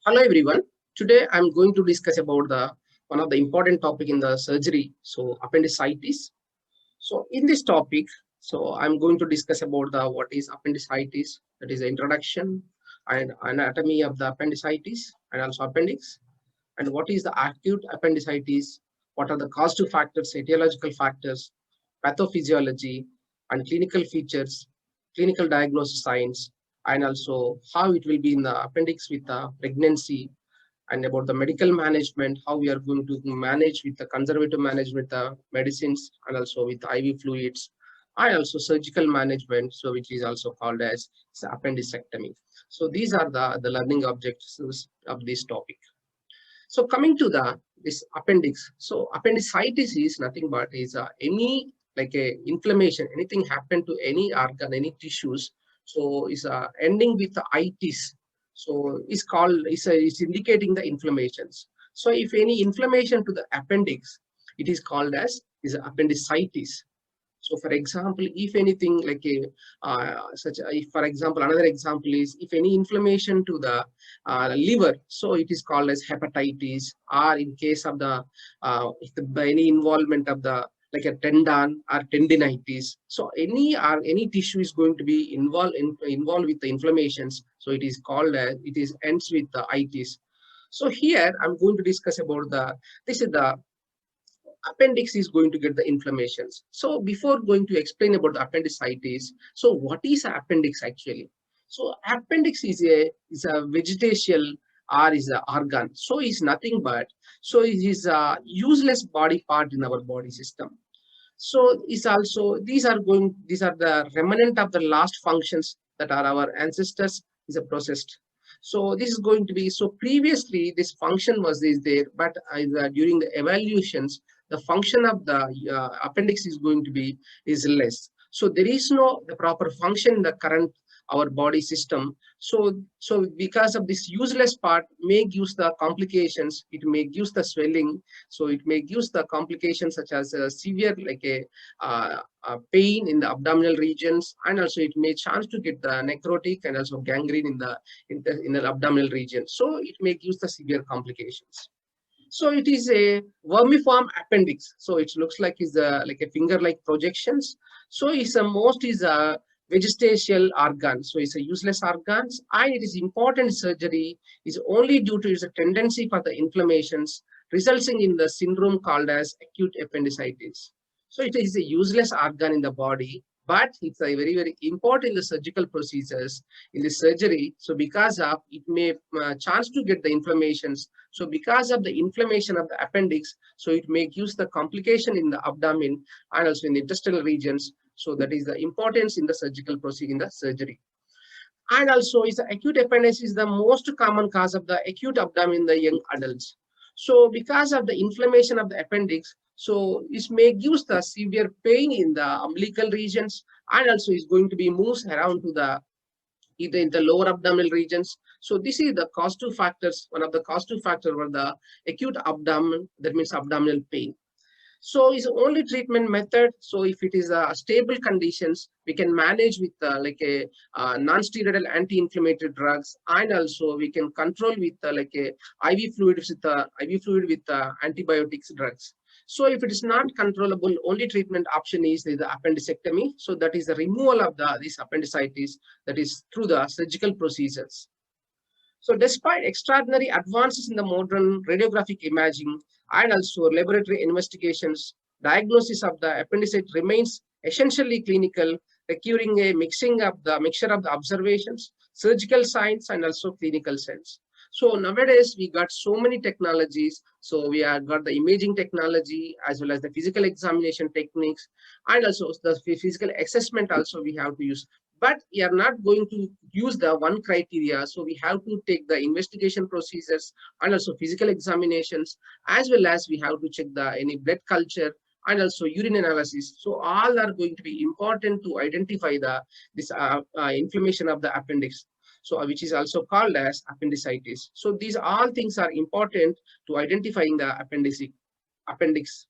Hello everyone. Today I'm going to discuss about the one of the important topic in the surgery, so appendicitis. So in this topic, I'm going to discuss about the what is appendicitis, that is the introduction and anatomy of the appendicitis and also appendix, and what is the acute appendicitis, what are the causative factors, etiological factors, pathophysiology and clinical features, clinical diagnosis signs, and also how it will be in the appendix with the pregnancy, and about the medical management, how we are going to manage with the conservative management, the medicines, and also with IV fluids, and also surgical management, so which is also called as appendicectomy. So these are the learning objectives of this topic. So coming to the this appendix, so appendicitis is nothing but is any like a inflammation, anything happen to any organ, any tissues. So is ending with the itis. So is called is indicating the inflammations. So if any inflammation to the appendix, it is called as is appendicitis. So for example, if anything like a if for example, another example is if any inflammation to the liver, so it is called as hepatitis, or in case of the if by any involvement of the like a tendon or tendinitis. So any tissue is going to be involved with the inflammations. So it is called as it is ends with the itis. So here I'm going to discuss about this is the appendix is going to get the inflammations. So before going to explain about the appendicitis, so what is appendix actually? So appendix is a vegetation or is an organ. So it's nothing but so it is a useless body part in our body system. So it's also these are the remnant of the last functions that are our ancestors is a processed. So this is going to be so previously this function was there, but during the evaluations, the function of the appendix is going to be is less. So there is no the proper function in the current our body system. So because of this useless part may give the complications, it may give the swelling, so it may give the complications such as severe like a pain in the abdominal regions, and also it may chance to get the necrotic and also gangrene in the abdominal region. So it may give the severe complications. So it is a vermiform appendix. So it looks like is like a finger-like projections. So it's a most is a vegetatial organ. So it's a useless organs, and it is important surgery is only due to its tendency for the inflammations, resulting in the syndrome called as acute appendicitis. So it is a useless organ in the body, but it's a very, very important in the surgical procedures in the surgery. So because of it may chance to get the inflammations. So because of the inflammation of the appendix, so it may give the complication in the abdomen and also in the intestinal regions. So that is the importance in the surgical procedure in the surgery. And also is the acute appendix is the most common cause of the acute abdomen in the young adults. So because of the inflammation of the appendix, so it may give the severe pain in the umbilical regions, and also is going to be moves around to the either in the lower abdominal regions. So this is the causative factors. One of the causative factors were the acute abdomen, that means abdominal pain. So is only treatment method. So if it is stable conditions, we can manage with like a non-steroidal anti-inflammatory drugs, and also we can control with like a IV fluid with antibiotics drugs. So if it is not controllable, only treatment option is the appendicectomy. So that is the removal of this appendicitis, that is through the surgical procedures. So despite extraordinary advances in the modern radiographic imaging and also laboratory investigations, diagnosis of the appendicitis remains essentially clinical, requiring a mixture of the observations, surgical science, and also clinical sense. So nowadays we got so many technologies. So we have got the imaging technology as well as the physical examination techniques, and also the physical assessment also we have to use. But we are not going to use the one criteria. So we have to take the investigation procedures and also physical examinations, as well as we have to check the any blood culture and also urine analysis. So all are going to be important to identify this inflammation of the appendix. So which is also called as appendicitis. So these all things are important to identifying the appendix